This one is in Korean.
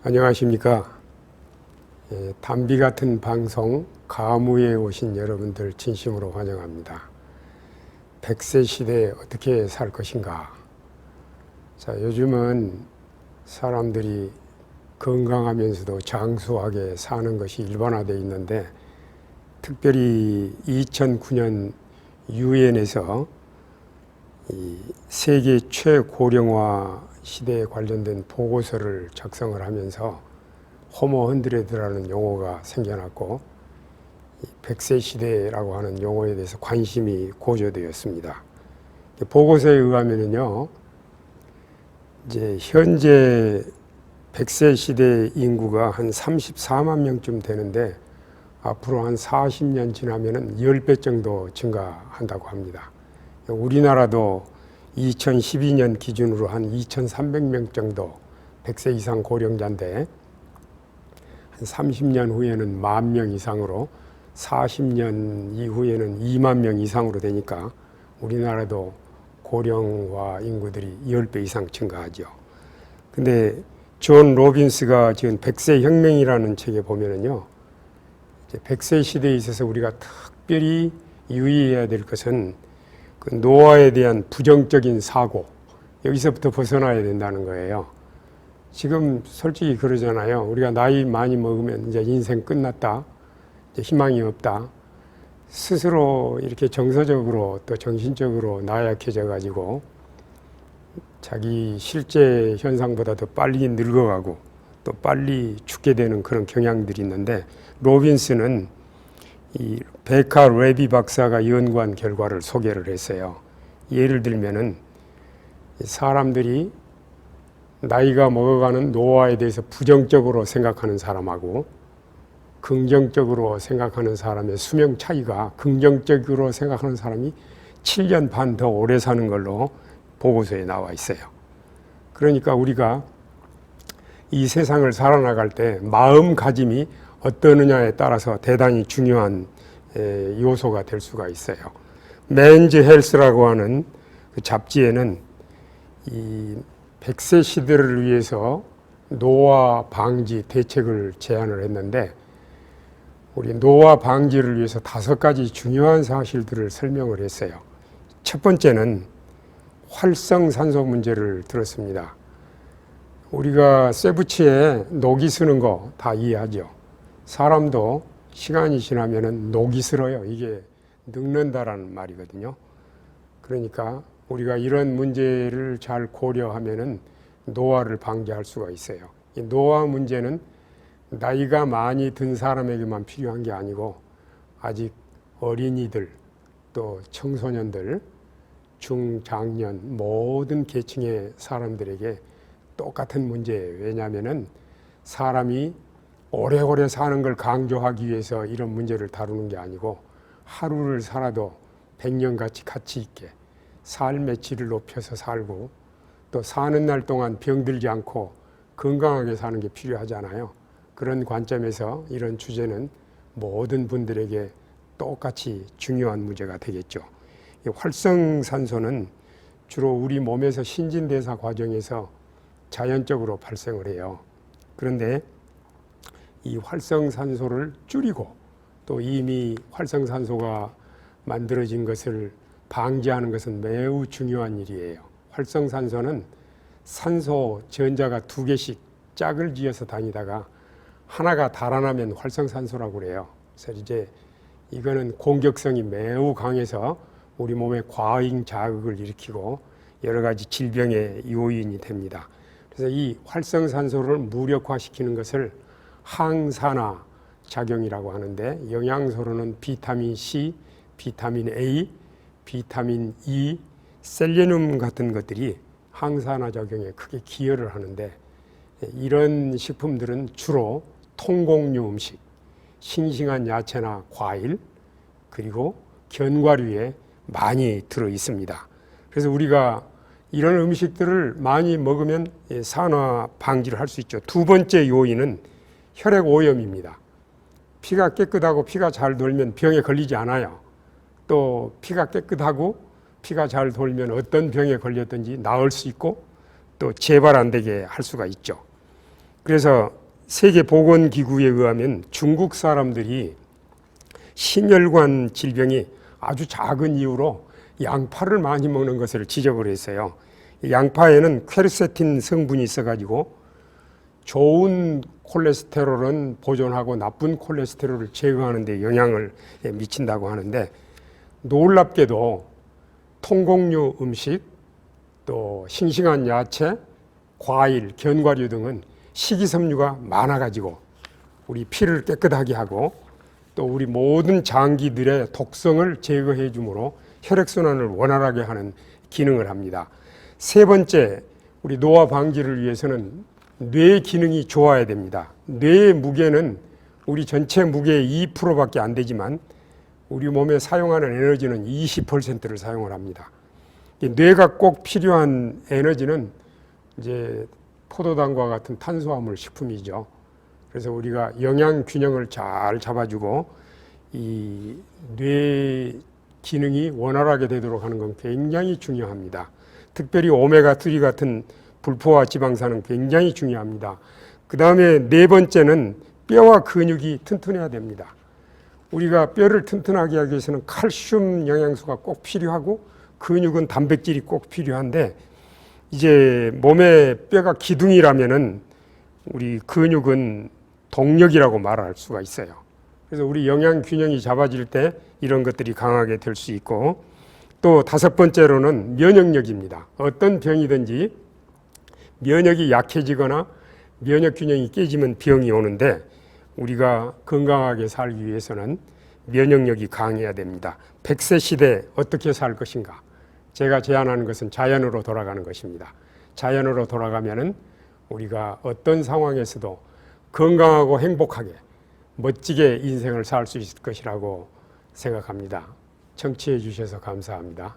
안녕하십니까. 담비 같은 방송 가무에 오신 여러분들 진심으로 환영합니다. 100세 시대에 어떻게 살 것인가. 자, 요즘은 사람들이 건강하면서도 장수하게 사는 것이 일반화되어 있는데, 특별히 2009년 유엔에서 이 세계 최고령화 시대에 관련된 보고서를 작성을 하면서 호모 헌드레드라는 용어가 생겨났고, 100세 시대라고 하는 용어에 대해서 관심이 고조되었습니다. 보고서에 의하면은요, 이제 현재 100세 시대 인구가 한 34만 명쯤 되는데, 앞으로 한 40년 지나면은 10배 정도 증가한다고 합니다. 우리나라도 2012년 기준으로 한 2,300명 정도 100세 이상 고령자인데, 한 30년 후에는 10,000명 이상으로, 40년 이후에는 2만 명 이상으로 되니까 우리나라도 고령화 인구들이 10배 이상 증가하죠. 근데 존 로빈스가 지금 100세 혁명이라는 책에 보면은요, 이제 100세 시대에 있어서 우리가 특별히 유의해야 될 것은 그 노화에 대한 부정적인 사고, 여기서부터 벗어나야 된다는 거예요. 지금 솔직히 그러잖아요. 우리가 나이 많이 먹으면 이제 인생 끝났다, 이제 희망이 없다, 스스로 이렇게 정서적으로 또 정신적으로 나약해져 가지고 자기 실제 현상보다 더 빨리 늙어가고 또 빨리 죽게 되는 그런 경향들이 있는데, 로빈스는 이 베카 레비 박사가 연구한 결과를 소개를 했어요. 예를 들면은 사람들이 나이가 먹어가는 노화에 대해서 부정적으로 생각하는 사람하고 긍정적으로 생각하는 사람의 수명 차이가, 긍정적으로 생각하는 사람이 7년 반 더 오래 사는 걸로 보고서에 나와 있어요. 그러니까 우리가 이 세상을 살아나갈 때 마음가짐이 어떠느냐에 따라서 대단히 중요한 요소가 될 수가 있어요. 맨즈 헬스라고 하는 그 잡지에는 이 100세 시대를 위해서 노화 방지 대책을 제안을 했는데, 우리 노화 방지를 위해서 5가지 중요한 사실들을 설명을 했어요. 첫 번째는 활성산소 문제를 들었습니다. 우리가 쇠붙이에 녹이 쓰는 거 다 이해하죠. 사람도 시간이 지나면은 녹이 슬어요. 이게 늙는다라는 말이거든요. 그러니까 우리가 이런 문제를 잘 고려하면은 노화를 방지할 수가 있어요. 이 노화 문제는 나이가 많이 든 사람에게만 필요한 게 아니고, 아직 어린이들, 또 청소년들, 중장년, 모든 계층의 사람들에게 똑같은 문제예요. 왜냐하면은 사람이 오래오래 사는 걸 강조하기 위해서 이런 문제를 다루는 게 아니고, 하루를 살아도 100년같이 가치 있게 삶의 질을 높여서 살고, 또 사는 날 동안 병들지 않고 건강하게 사는 게 필요하잖아요. 그런 관점에서 이런 주제는 모든 분들에게 똑같이 중요한 문제가 되겠죠. 이 활성산소는 주로 우리 몸에서 신진대사 과정에서 자연적으로 발생을 해요. 그런데 이 활성산소를 줄이고, 또 이미 활성산소가 만들어진 것을 방지하는 것은 매우 중요한 일이에요. 활성산소는 산소 전자가 2개씩 짝을 지어서 다니다가 하나가 달아나면 활성산소라고 그래요. 그래서 이제 이거는 공격성이 매우 강해서 우리 몸에 과잉 자극을 일으키고 여러 가지 질병의 요인이 됩니다. 그래서 이 활성산소를 무력화시키는 것을 항산화 작용이라고 하는데, 영양소로는 비타민 C, 비타민 A, 비타민 E, 셀레늄 같은 것들이 항산화 작용에 크게 기여를 하는데, 이런 식품들은 주로 통곡류 음식, 싱싱한 야채나 과일, 그리고 견과류에 많이 들어 있습니다. 그래서 우리가 이런 음식들을 많이 먹으면 산화 방지를 할 수 있죠. 2번째 요인은 혈액 오염입니다. 피가 깨끗하고 피가 잘 돌면 병에 걸리지 않아요. 또 피가 깨끗하고 피가 잘 돌면 어떤 병에 걸렸든지 나을 수 있고 또 재발 안 되게 할 수가 있죠. 그래서 세계보건기구에 의하면 중국 사람들이 심혈관 질병이 아주 작은 이유로 양파를 많이 먹는 것을 지적을 했어요. 양파에는 퀘르세틴 성분이 있어가지고 좋은 콜레스테롤은 보존하고 나쁜 콜레스테롤을 제거하는 데 영향을 미친다고 하는데, 놀랍게도 통곡류 음식, 또 싱싱한 야채, 과일, 견과류 등은 식이섬유가 많아가지고 우리 피를 깨끗하게 하고 또 우리 모든 장기들의 독성을 제거해 주므로 혈액순환을 원활하게 하는 기능을 합니다. 세 번째, 우리 노화 방지를 위해서는 뇌 기능이 좋아야 됩니다. 뇌의 무게는 우리 전체 무게의 2%밖에 안 되지만 우리 몸에 사용하는 에너지는 20%를 사용을 합니다. 뇌가 꼭 필요한 에너지는 이제 포도당과 같은 탄수화물 식품이죠. 그래서 우리가 영양 균형을 잘 잡아주고 이 뇌 기능이 원활하게 되도록 하는 건 굉장히 중요합니다. 특별히 오메가3 같은 불포화 지방산은 굉장히 중요합니다. 그 다음에 네 번째는 뼈와 근육이 튼튼해야 됩니다. 우리가 뼈를 튼튼하게 하기 위해서는 칼슘 영양소가 꼭 필요하고 근육은 단백질이 꼭 필요한데, 이제 몸의 뼈가 기둥이라면은 우리 근육은 동력이라고 말할 수가 있어요. 그래서 우리 영양 균형이 잡아질 때 이런 것들이 강하게 될 수 있고, 또 다섯 번째로는 면역력입니다. 어떤 병이든지 면역이 약해지거나 면역 균형이 깨지면 병이 오는데, 우리가 건강하게 살기 위해서는 면역력이 강해야 됩니다. 100세 시대 어떻게 살 것인가? 제가 제안하는 것은 자연으로 돌아가는 것입니다. 자연으로 돌아가면은 우리가 어떤 상황에서도 건강하고 행복하게 멋지게 인생을 살 수 있을 것이라고 생각합니다. 청취해 주셔서 감사합니다.